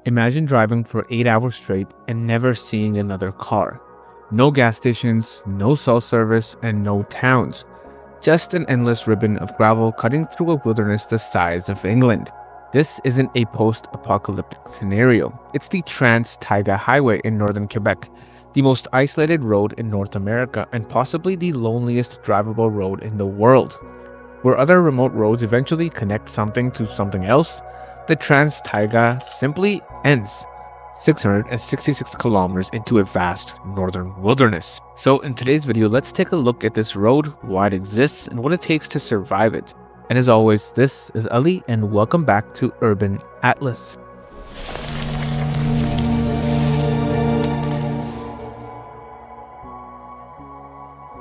Imagine driving for 8 hours straight and never seeing another car. No gas stations, no cell service, and no towns. Just an endless ribbon of gravel cutting through a wilderness the size of England. This isn't a post-apocalyptic scenario. It's the Trans-Taiga highway in northern Quebec, the most isolated road in North America and possibly the loneliest drivable road in the world. Where other remote roads eventually connect something to something else, the Trans-Taiga simply ends 666 kilometers into a vast northern wilderness. So in today's video, let's take a look at this road, why it exists, and what it takes to survive it. And as always, this is Ali, and welcome back to Urban Atlas.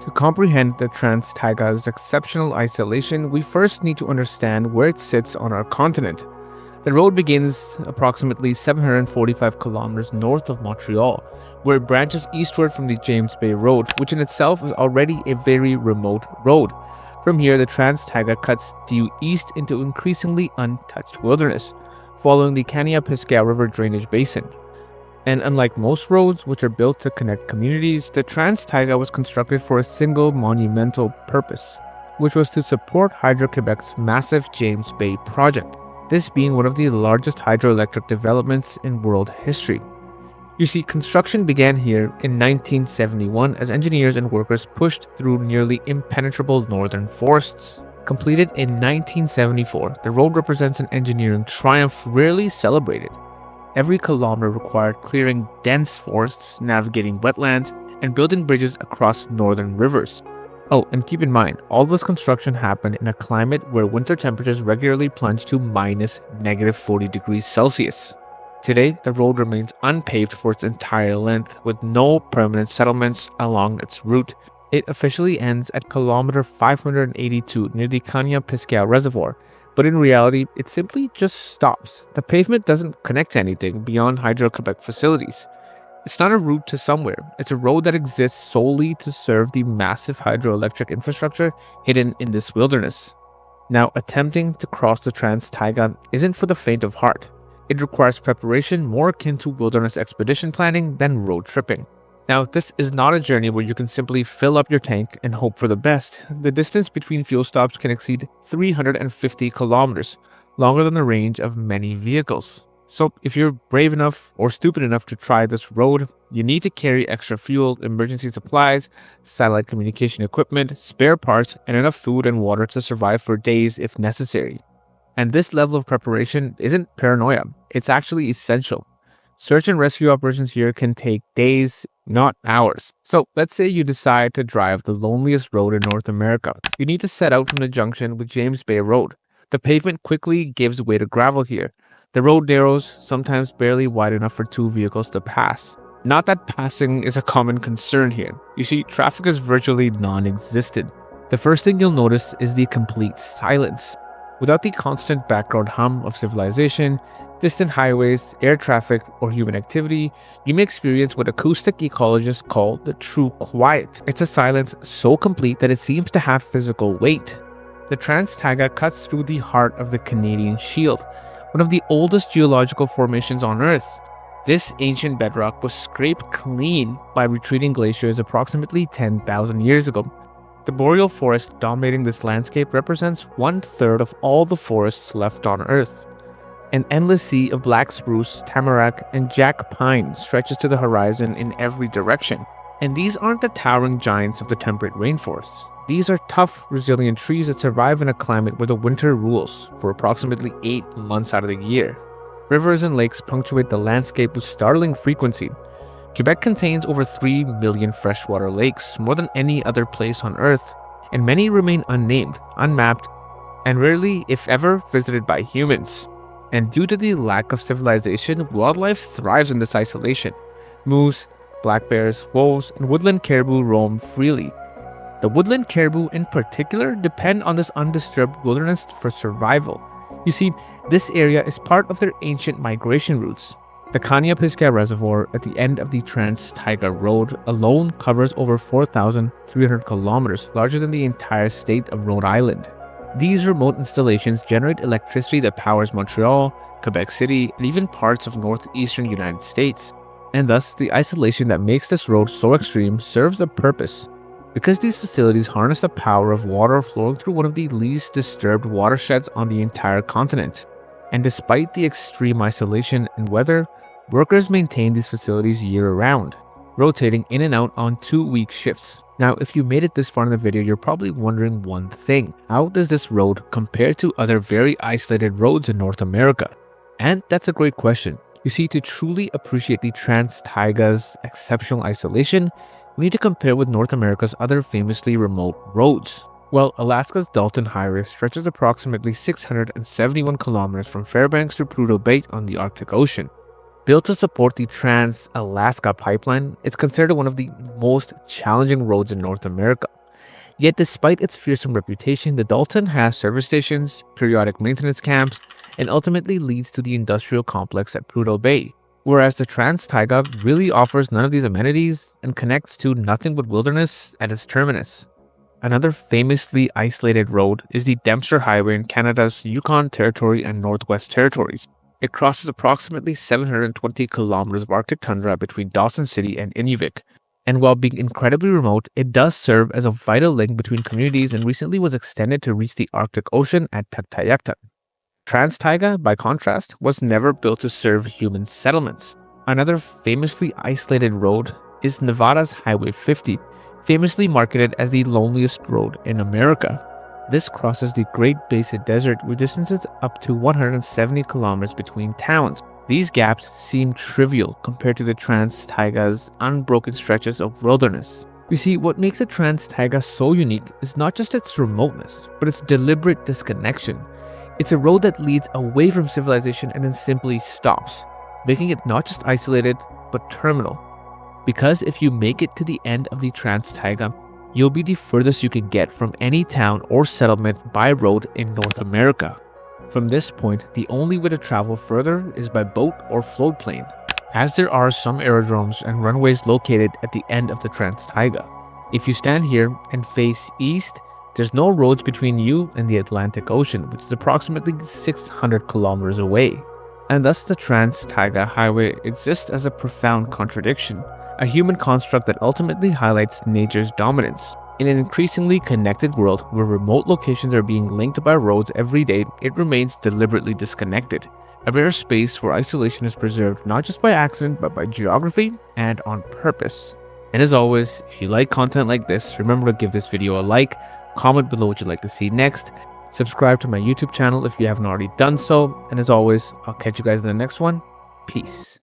To comprehend the Trans-Taiga's exceptional isolation, we first need to understand where it sits on our continent. The road begins approximately 745 kilometers north of Montreal, where it branches eastward from the James Bay Road, which in itself is already a very remote road. From here, the Trans-Taiga cuts due east into increasingly untouched wilderness, following the Caniapiscau River drainage basin. And unlike most roads, which are built to connect communities, the Trans-Taiga was constructed for a single monumental purpose, which was to support Hydro-Quebec's massive James Bay project, this being one of the largest hydroelectric developments in world history. You see, construction began here in 1971 as engineers and workers pushed through nearly impenetrable northern forests. Completed in 1974, the road represents an engineering triumph rarely celebrated. Every kilometer required clearing dense forests, navigating wetlands, and building bridges across northern rivers. Oh, and keep in mind, all this construction happened in a climate where winter temperatures regularly plunge to -40 degrees Celsius. Today, the road remains unpaved for its entire length, with no permanent settlements along its route. It officially ends at kilometer 582 near the Caniapiscau Reservoir, but in reality, it simply just stops. The pavement doesn't connect to anything beyond Hydro-Quebec facilities. It's not a route to somewhere, it's a road that exists solely to serve the massive hydroelectric infrastructure hidden in this wilderness. Now, attempting to cross the Trans-Taiga isn't for the faint of heart. It requires preparation more akin to wilderness expedition planning than road tripping. Now, this is not a journey where you can simply fill up your tank and hope for the best. The distance between fuel stops can exceed 350 kilometers, longer than the range of many vehicles. So if you're brave enough or stupid enough to try this road, you need to carry extra fuel, emergency supplies, satellite communication equipment, spare parts, and enough food and water to survive for days if necessary. And this level of preparation isn't paranoia, it's actually essential. Search and rescue operations here can take days, not hours. So let's say you decide to drive the loneliest road in North America. You need to set out from the junction with James Bay Road. The pavement quickly gives way to gravel here. The road narrows, sometimes barely wide enough for two vehicles to pass. Not that passing is a common concern here. You see, traffic is virtually non-existent. The first thing you'll notice is the complete silence. Without the constant background hum of civilization, distant highways, air traffic, or human activity, you may experience what acoustic ecologists call the true quiet. It's a silence so complete that it seems to have physical weight. The Trans-Taiga cuts through the heart of the Canadian Shield, one of the oldest geological formations on Earth. This ancient bedrock was scraped clean by retreating glaciers approximately 10,000 years ago. The boreal forest dominating this landscape represents 1/3 of all the forests left on Earth. An endless sea of black spruce, tamarack, and jack pine stretches to the horizon in every direction. And these aren't the towering giants of the temperate rainforests. These are tough, resilient trees that survive in a climate where the winter rules for approximately 8 months out of the year. Rivers and lakes punctuate the landscape with startling frequency. Quebec contains over 3 million freshwater lakes, more than any other place on Earth, and many remain unnamed, unmapped, and rarely, if ever, visited by humans. And due to the lack of civilization, wildlife thrives in this isolation. Moose, black bears, wolves, and woodland caribou roam freely. The woodland caribou in particular depend on this undisturbed wilderness for survival. You see, this area is part of their ancient migration routes. The Caniapiscau Reservoir at the end of the Trans-Taiga Road alone covers over 4,300 kilometers, larger than the entire state of Rhode Island. These remote installations generate electricity that powers Montreal, Quebec City, and even parts of northeastern United States. And thus, the isolation that makes this road so extreme serves a purpose. Because these facilities harness the power of water flowing through one of the least disturbed watersheds on the entire continent. And despite the extreme isolation and weather, workers maintain these facilities year-round, rotating in and out on 2-week shifts. Now, if you made it this far in the video, you're probably wondering one thing. How does this road compare to other very isolated roads in North America? And that's a great question. You see, to truly appreciate the Trans-Taiga's exceptional isolation, we need to compare with North America's other famously remote roads. Well, Alaska's Dalton Highway stretches approximately 671 kilometers from Fairbanks to Prudhoe Bay on the Arctic Ocean. Built to support the Trans-Alaska Pipeline, it's considered one of the most challenging roads in North America. Yet despite its fearsome reputation, the Dalton has service stations, periodic maintenance camps, and ultimately leads to the industrial complex at Prudhoe Bay. Whereas the Trans-Taiga really offers none of these amenities and connects to nothing but wilderness at its terminus. Another famously isolated road is the Dempster Highway in Canada's Yukon Territory and Northwest Territories. It crosses approximately 720 kilometers of Arctic tundra between Dawson City and Inuvik. And while being incredibly remote, it does serve as a vital link between communities and recently was extended to reach the Arctic Ocean at Tuktoyaktuk. Trans-Taiga, by contrast, was never built to serve human settlements. Another famously isolated road is Nevada's Highway 50, famously marketed as the loneliest road in America. This crosses the Great Basin Desert with distances up to 170 kilometers between towns. These gaps seem trivial compared to the Trans-Taiga's unbroken stretches of wilderness. You see, what makes the Trans-Taiga so unique is not just its remoteness, but its deliberate disconnection. It's a road that leads away from civilization and then simply stops, making it not just isolated, but terminal. Because if you make it to the end of the Trans-Taiga, you'll be the furthest you can get from any town or settlement by road in North America. From this point, the only way to travel further is by boat or float plane, as there are some aerodromes and runways located at the end of the Trans-Taiga. If you stand here and face east, there's no roads between you and the Atlantic Ocean, which is approximately 600 kilometers away. And thus the Trans-Taiga Highway exists as a profound contradiction, a human construct that ultimately highlights nature's dominance. In an increasingly connected world where remote locations are being linked by roads every day, it remains deliberately disconnected, a rare space where isolation is preserved not just by accident but by geography and on purpose. And as always, if you like content like this, remember to give this video a like, comment below what you'd like to see next, subscribe to my YouTube channel if you haven't already done so, and as always, I'll catch you guys in the next one. Peace.